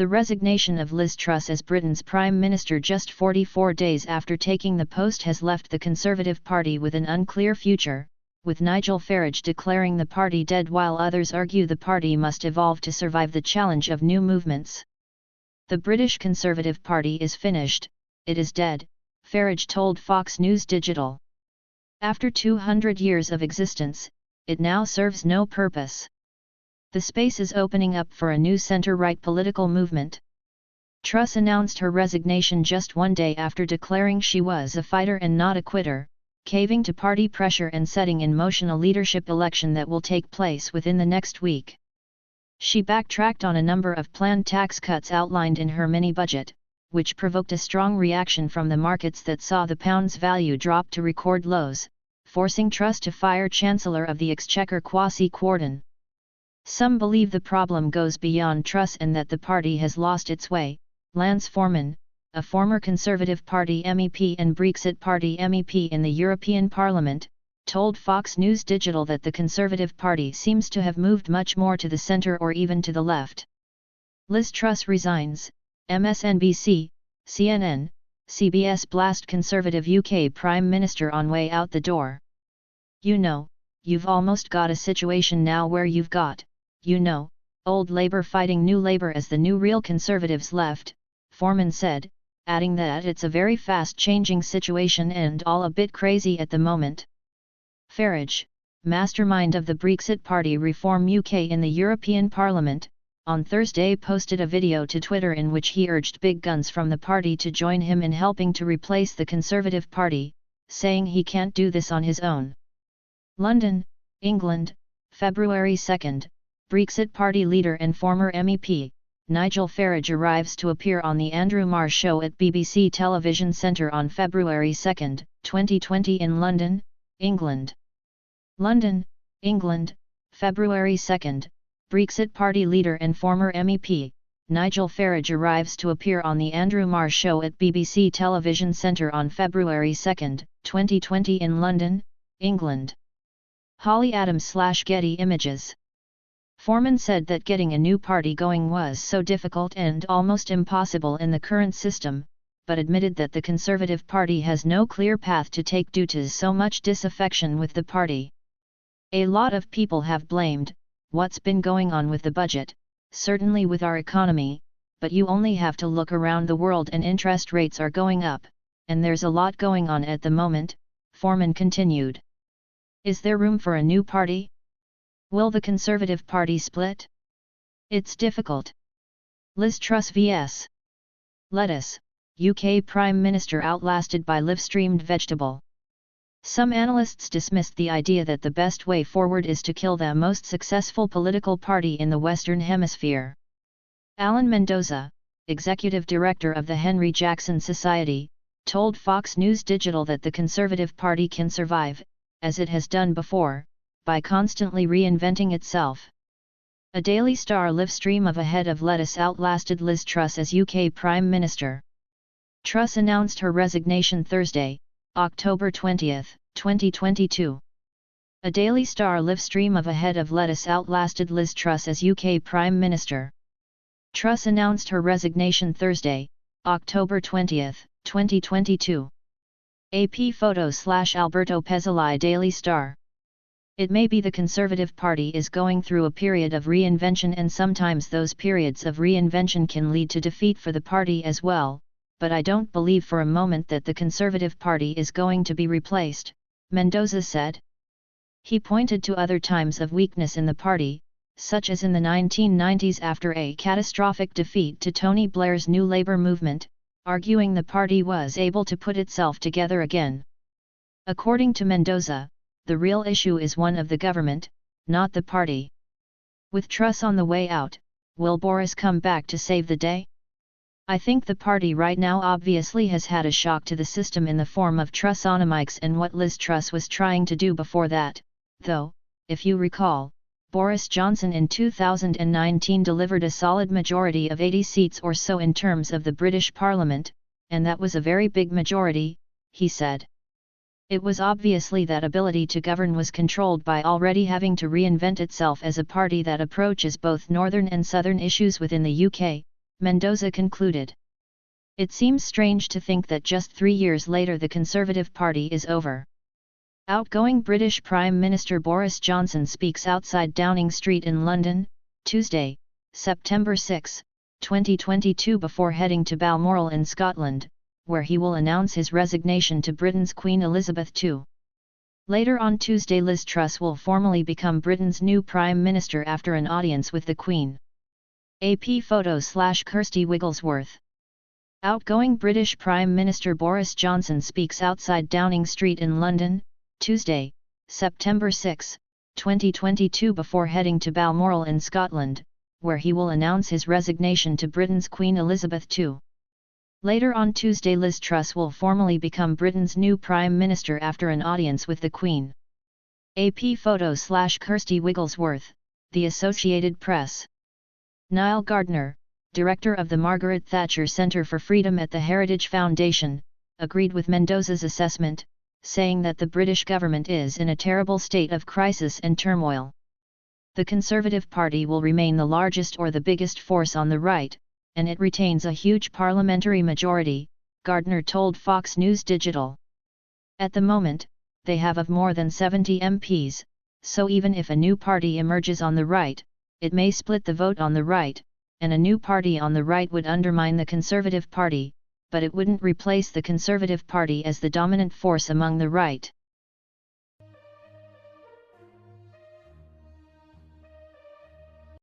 The resignation of Liz Truss as Britain's Prime Minister just 44 days after taking the post has left the Conservative Party with an unclear future, with Nigel Farage declaring the party dead while others argue the party must evolve to survive the challenge of new movements. The British Conservative Party is finished, it is dead, Farage told Fox News Digital. After 200 years of existence, it now serves no purpose. The space is opening up for a new centre-right political movement. Truss announced her resignation just one day after declaring she was a fighter and not a quitter, caving to party pressure and setting in motion a leadership election that will take place within the next week. She backtracked on a number of planned tax cuts outlined in her mini-budget, which provoked a strong reaction from the markets that saw the pound's value drop to record lows, forcing Truss to fire Chancellor of the Exchequer Kwasi Kwarteng. Some believe the problem goes beyond Truss and that the party has lost its way. Lance Foreman, a former Conservative Party MEP and Brexit Party MEP in the European Parliament, told Fox News Digital that the Conservative Party seems to have moved much more to the centre or even to the left. Liz Truss resigns, MSNBC, CNN, CBS blast Conservative UK Prime Minister on way out the door. You know, you've almost got a situation now where you've got, old Labour fighting new Labour as the new real Conservatives left, Foreman said, adding that it's a very fast-changing situation and all a bit crazy at the moment. Farage, mastermind of the Brexit Party Reform UK in the European Parliament, on Thursday posted a video to Twitter in which he urged big guns from the party to join him in helping to replace the Conservative Party, saying he can't do this on his own. London, England, February 2. Brexit Party leader and former MEP, Nigel Farage arrives to appear on the Andrew Marr Show at BBC Television Centre on February 2, 2020 in London, England. London, England, February 2. Brexit Party leader and former MEP, Nigel Farage arrives to appear on the Andrew Marr Show at BBC Television Centre on February 2, 2020 in London, England. Holly Adams/Getty Images. Foreman said that getting a new party going was so difficult and almost impossible in the current system, but admitted that the Conservative Party has no clear path to take due to so much disaffection with the party. A lot of people have blamed what's been going on with the budget, certainly with our economy, but you only have to look around the world and interest rates are going up, and there's a lot going on at the moment, Foreman continued. Is there room for a new party? Will the Conservative Party split? It's difficult. Liz Truss vs. Lettuce, UK Prime Minister outlasted by live-streamed vegetable. Some analysts dismissed the idea that the best way forward is to kill the most successful political party in the Western Hemisphere. Alan Mendoza, executive director of the Henry Jackson Society, told Fox News Digital that the Conservative Party can survive, as it has done before, by constantly reinventing itself. A Daily Star live stream of a head of lettuce outlasted Liz Truss as UK Prime Minister. Truss announced her resignation Thursday, October 20, 2022. A Daily Star live stream of a head of lettuce outlasted Liz Truss as UK Prime Minister. Truss announced her resignation Thursday, October 20, 2022. AP photo/Alberto Pezzolai Daily Star. It may be the Conservative Party is going through a period of reinvention and sometimes those periods of reinvention can lead to defeat for the party as well, but I don't believe for a moment that the Conservative Party is going to be replaced, Mendoza said. He pointed to other times of weakness in the party, such as in the 1990s after a catastrophic defeat to Tony Blair's New Labour movement, arguing the party was able to put itself together again. According to Mendoza, the real issue is one of the government, not the party. With Truss on the way out, will Boris come back to save the day? I think the party right now obviously has had a shock to the system in the form of Trussonomics and what Liz Truss was trying to do before that, though, if you recall, Boris Johnson in 2019 delivered a solid majority of 80 seats or so in terms of the British Parliament, and that was a very big majority, he said. It was obviously that ability to govern was controlled by already having to reinvent itself as a party that approaches both northern and southern issues within the UK, Mendoza concluded. It seems strange to think that just 3 years later the Conservative Party is over. Outgoing British Prime Minister Boris Johnson speaks outside Downing Street in London, Tuesday, September 6, 2022 before heading to Balmoral in Scotland, where he will announce his resignation to Britain's Queen Elizabeth II. Later on Tuesday Liz Truss will formally become Britain's new Prime Minister after an audience with the Queen. AP photo/Kirsty Wigglesworth. Outgoing British Prime Minister Boris Johnson speaks outside Downing Street in London, Tuesday, September 6, 2022 before heading to Balmoral in Scotland, where he will announce his resignation to Britain's Queen Elizabeth II. Later on Tuesday Liz Truss will formally become Britain's new Prime Minister after an audience with the Queen. AP photo/Kirsty Wigglesworth, The Associated Press. Niall Gardner, director of the Margaret Thatcher Centre for Freedom at the Heritage Foundation, agreed with Mendoza's assessment, saying that the British government is in a terrible state of crisis and turmoil. The Conservative Party will remain the largest or the biggest force on the right, and it retains a huge parliamentary majority, Gardner told Fox News Digital. At the moment, they have of more than 70 MPs, so even if a new party emerges on the right, it may split the vote on the right, and a new party on the right would undermine the Conservative Party, but it wouldn't replace the Conservative Party as the dominant force among the right.